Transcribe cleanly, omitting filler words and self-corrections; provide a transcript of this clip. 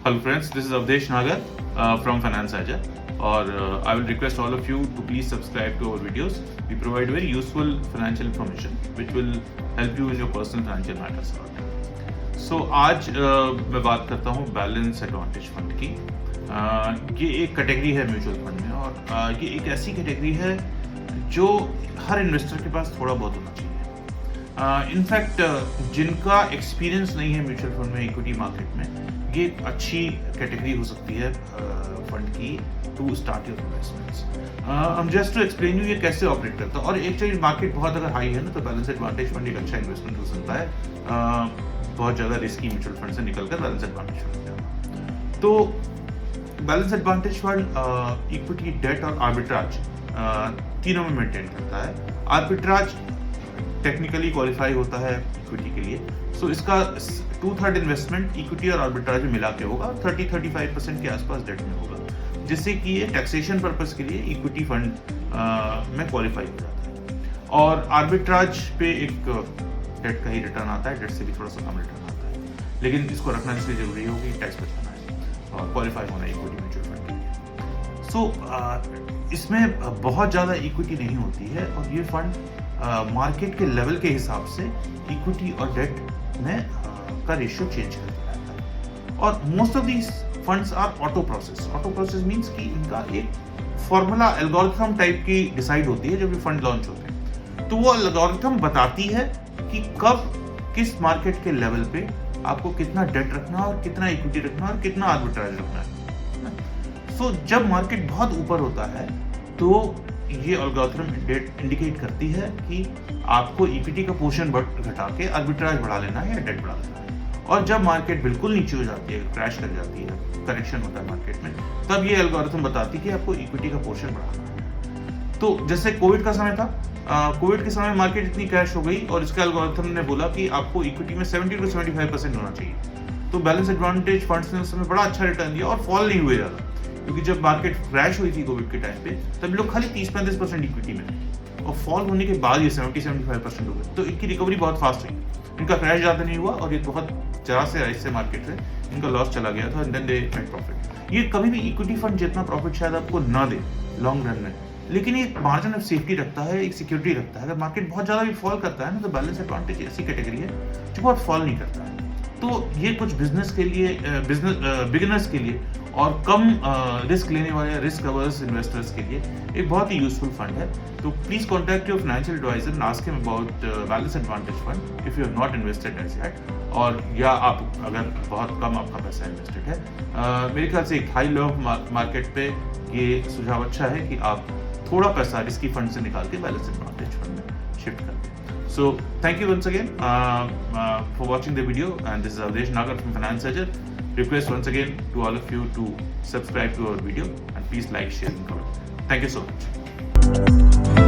Hello friends, this is Avdesh Nagar from Finance Aja, or I will request all of you to please subscribe to our videos. We provide very useful financial information which will help you in your personal financial matters. So आज मैं बात करता हूँ balance advantage fund की। ये एक category है mutual fund में, और ये एक ऐसी कैटेगरी है जो हर इन्वेस्टर के पास थोड़ा बहुत होना चाहिए। इनफैक्ट जिनका एक्सपीरियंस नहीं है म्यूचुअल फंड में, इक्विटी मार्केट में, ये एक अच्छी कैटेगरी हो सकती है फंड की टू स्टार्ट योर इन्वेस्टमेंट्स। हम जस्ट टू एक्सप्लेन यू ये कैसे ऑपरेट करता है। और एक्चुअली मार्केट बहुत अगर हाई है ना, तो बैलेंस एडवांटेज फंड एक अच्छा इन्वेस्टमेंट हो सकता है, बहुत ज़्यादा रिस्की म्यूचुअल फंड से निकलकर बैलेंस एडवांटेज फंड जाना। तो balance advantage fund equity, debt और आर्बिट्राज तीनों में मेंटेन करता है। आर्बिट्राज टेक्निकली क्वालिफाई होता है इक्विटी के लिए, सो इसका 2/3 इन्वेस्टमेंट इक्विटी और आर्बिट्राज में मिला के होगा, 30-35% के आसपास डेट में होगा, जिससे कि ये टैक्सेशन पर्पस के लिए इक्विटी फंड में क्वालिफाई हो जाता है। और आर्बिट्राज पे एक डेट का ही रिटर्न आता है, डेट से भी थोड़ा सा कम रिटर्न आता है, लेकिन इसको रखना इसलिए जरूरी हो कि टैक्स बचाना है और क्वालिफाई होना है इक्विटी म्यूचुअल फंड के लिए। सो इसमें बहुत ज़्यादा इक्विटी नहीं होती है, और ये फंड मार्केट के लेवल के हिसाब से इक्विटी और डेट में का रेशियो चेंज करता रहता है। और most of these funds are auto process. Auto process means कि इनका एक फॉर्मूला एल्गोरिथम टाइप की डिसाइड होती है जब ये फंड लॉन्च होते हैं। तो वो एल्गोरिथम बताती है कि कब किस मार्केट के लेवल पे आपको कितना डेट रखना और कितना इक्विटी रखना और कितना आर्बिट्राज रखना है। सो जब मार्केट बहुत ऊपर होता है तो ये एल्गोरिथम इंडिकेट करती है कि आपको इक्विटी का पोर्शन घटा के आर्बिट्राज बढ़ा लेना है या डेट बढ़ा लेना है। और जब मार्केट बिल्कुल नीचे हो जाती है, क्रैश कर जाती है, करेक्शन होता है मार्केट में, तब ये एल्गोरिथम बताती है कि आपको इक्विटी का पोर्शन बढ़ाना है। तो जैसे कोविड का समय था, कोविड के समय मार्केट इतनी क्रैश हो गई और इसका एल्गोरिथम ने बोला कि आपको इक्विटी में 70-75% होना चाहिए। तो बैलेंस एडवांटेज फंड्स ने उस समय बड़ा अच्छा रिटर्न दिया और फॉल नहीं हुए ज़्यादा, क्योंकि जब मार्केट क्रैश हुई थी कोविड के टाइम पे, तब लोग खाली 30-35% इक्विटी में थे, और फॉल होने के बाद ये 70-75% हो गए। तो इनकी रिकवरी बहुत फास्ट हुई, इनका क्रैश ज़्यादा नहीं हुआ, और ये बहुत जरा से ऐसे मार्केट से इनका लॉस चला गया था, and then they made profit. ये कभी भी इक्विटी फंड जितना प्रॉफिट शायद आपको ना दे लॉन्ग रन में, लेकिन ये मार्जिन ऑफ सेफ्टी रखता है, एक सिक्योरिटी रखता है। अगर मार्केट बहुत ज़्यादा भी फॉल करता है ना, तो बैलेंस एडवांटेज ऐसी कैटेगरी है जो बहुत फॉल नहीं करता है। तो ये कुछ बिजनेस के लिए, बिगिनर्स के लिए और कम रिस्क लेने वाले रिस्क अवर्स इन्वेस्टर्स के लिए एक बहुत ही यूजफुल फंड है। तो please contact your financial advisor and ask him about balance advantage fund if you have not invested as yet, और या आप अगर बहुत कम आपका पैसा इन्वेस्टेड है। मेरे ख्याल से एक हाई लेवल मार्केट पे ये सुझाव अच्छा है कि आप थोड़ा पैसा रिस्की फंड से निकाल के बैलेंस एडवांटेज फंड में शिफ्ट कर दें। So thank you once again for watching the video, and this is Avdesh Nagar from Finance Aja. Request once again to all of you to subscribe to our video, and please like, share and comment. Thank you so much.